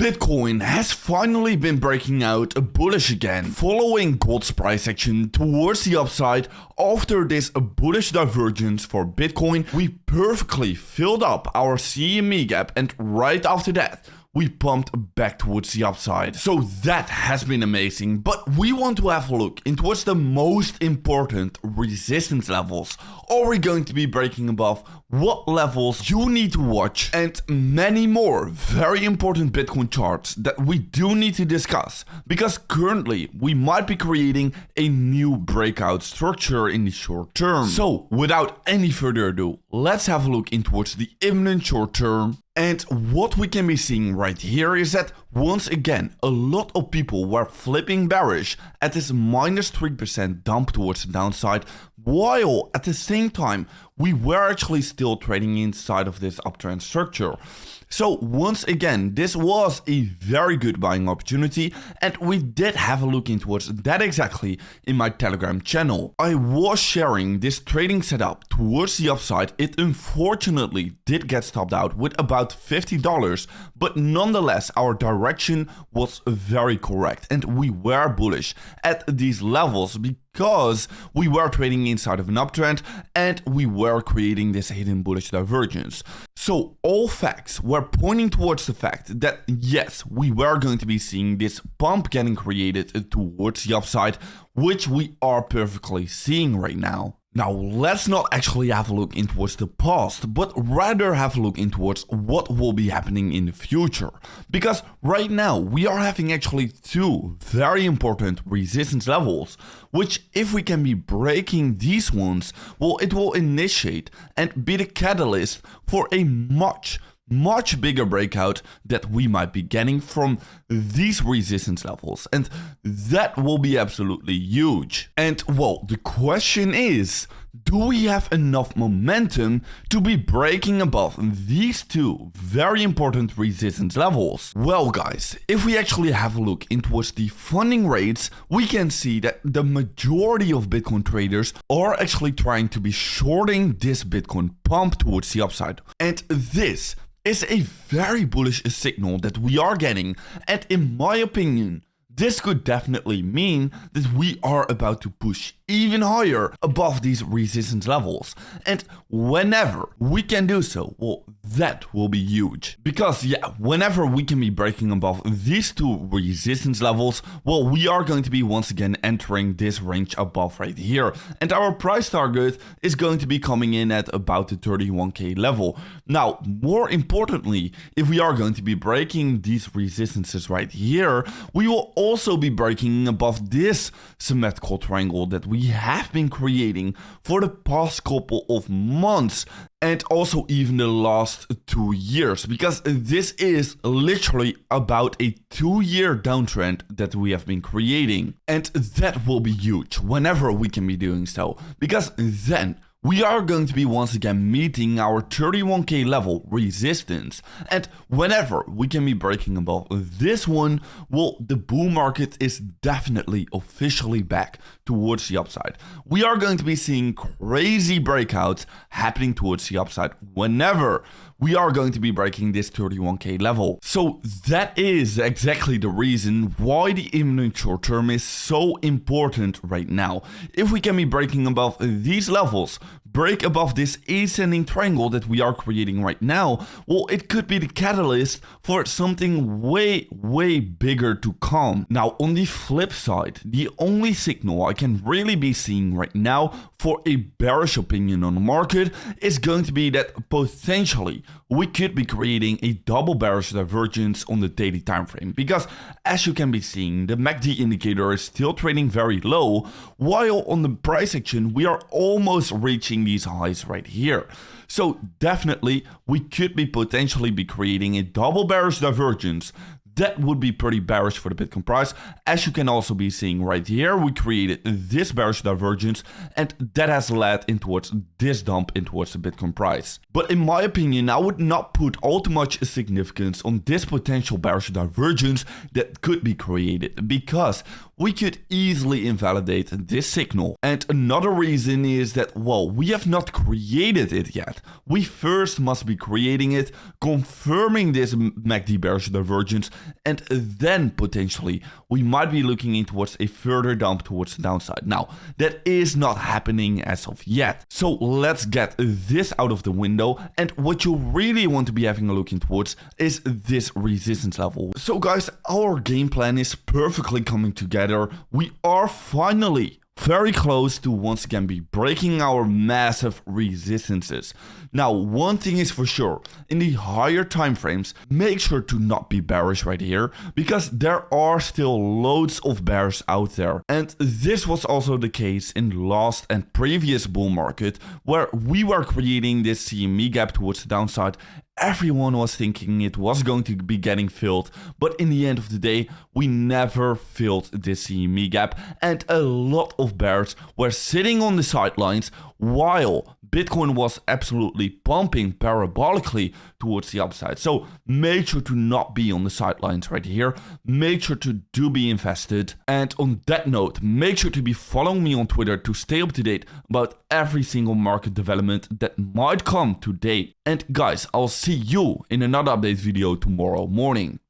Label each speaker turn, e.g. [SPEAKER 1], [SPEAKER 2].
[SPEAKER 1] Bitcoin has finally been breaking out bullish again, following gold's price action towards the upside. After this bullish divergence for Bitcoin, we perfectly filled up our CME gap, and right after that, we pumped back towards the upside. So that has been amazing, but we want to have a look into what's the most important resistance levels. Are we going to be breaking above? What levels you need to watch, and many more very important Bitcoin charts that we do need to discuss, because currently we might be creating a new breakout structure in the short term. So without any further ado, let's have a look into what's the imminent short term. And what we can be seeing right here is that once again, a lot of people were flipping bearish at this minus 3% dump towards the downside, while at the same time, we were actually still trading inside of this uptrend structure. So once again, this was a very good buying opportunity, and we did have a look into what's that exactly in my Telegram channel. I was sharing this trading setup towards the upside. It unfortunately did get stopped out with about $50, but nonetheless our direction was very correct and we were bullish at these levels because we were trading inside of an uptrend and we were creating this hidden bullish divergence. So all facts were pointing towards the fact that yes, we were going to be seeing this pump getting created towards the upside, which we are perfectly seeing right now. Now, let's not actually have a look into what's the past, but rather have a look into what will be happening in the future. Because right now, we are having actually two very important resistance levels, which if we can be breaking these ones, well, it will initiate and be the catalyst for a much bigger breakout that we might be getting from these resistance levels, and that will be absolutely huge. And well, the question is, do we have enough momentum to be breaking above these two very important resistance levels? Well guys, if we actually have a look into what's the funding rates, we can see that the majority of Bitcoin traders are actually trying to be shorting this Bitcoin pump towards the upside. And this is a very bullish signal that we are getting, and in my opinion, this could definitely mean that we are about to push even higher above these resistance levels. And whenever we can do so, well, that will be huge. Because yeah, whenever we can be breaking above these two resistance levels, well, we are going to be once again entering this range above right here. And our price target is going to be coming in at about the 31k level. Now, more importantly, if we are going to be breaking these resistances right here, we will also be breaking above this symmetrical triangle that we have been creating for the past couple of months, and also even the last 2 years, because this is literally about a 2-year downtrend that we have been creating, and that will be huge whenever we can be doing so, because then we are going to be once again meeting our 31k level resistance, and whenever we can be breaking above this one, well, the bull market is definitely officially back towards the upside. We are going to be seeing crazy breakouts happening towards the upside whenever we are going to be breaking this 31k level. So that is exactly the reason why the imminent short term is so important right now. If we can be breaking above these levels, break above this ascending triangle that we are creating right now, well, it could be the catalyst for something way bigger to come. Now, on the flip side, the only signal I can really be seeing right now for a bearish opinion on the market is going to be that potentially we could be creating a double bearish divergence on the daily time frame, because as you can be seeing, the MACD indicator is still trading very low, while on the price action we are almost reaching these highs right here. So definitely we could be potentially be creating a double bearish divergence. That would be pretty bearish for the Bitcoin price. As you can also be seeing right here, we created this bearish divergence, and that has led in towards this dump in towards the Bitcoin price. But in my opinion, I would not put all too much significance on this potential bearish divergence that could be created, because we could easily invalidate this signal. And another reason is that, well, we have not created it yet. We first must be creating it, confirming this MACD bearish divergence, and then potentially we might be looking in towards a further dump towards the downside. Now, that is not happening as of yet. So let's get this out of the window, and what you really want to be having a look in towards is this resistance level. So guys, our game plan is perfectly coming together. We are finally very close to once again be breaking our massive resistances. Now, one thing is for sure, in the higher time frames, make sure to not be bearish right here, because there are still loads of bears out there. And this was also the case in last and previous bull market, where we were creating this CME gap towards the downside. Everyone was thinking it was going to be getting filled, but in the end of the day, we never filled this CME gap, and a lot of bears were sitting on the sidelines while Bitcoin was absolutely pumping parabolically towards the upside. So make sure to not be on the sidelines right here. Make sure to do be invested. And on that note, make sure to be following me on Twitter to stay up to date about every single market development that might come today. And guys, I'll see you in another update video tomorrow morning.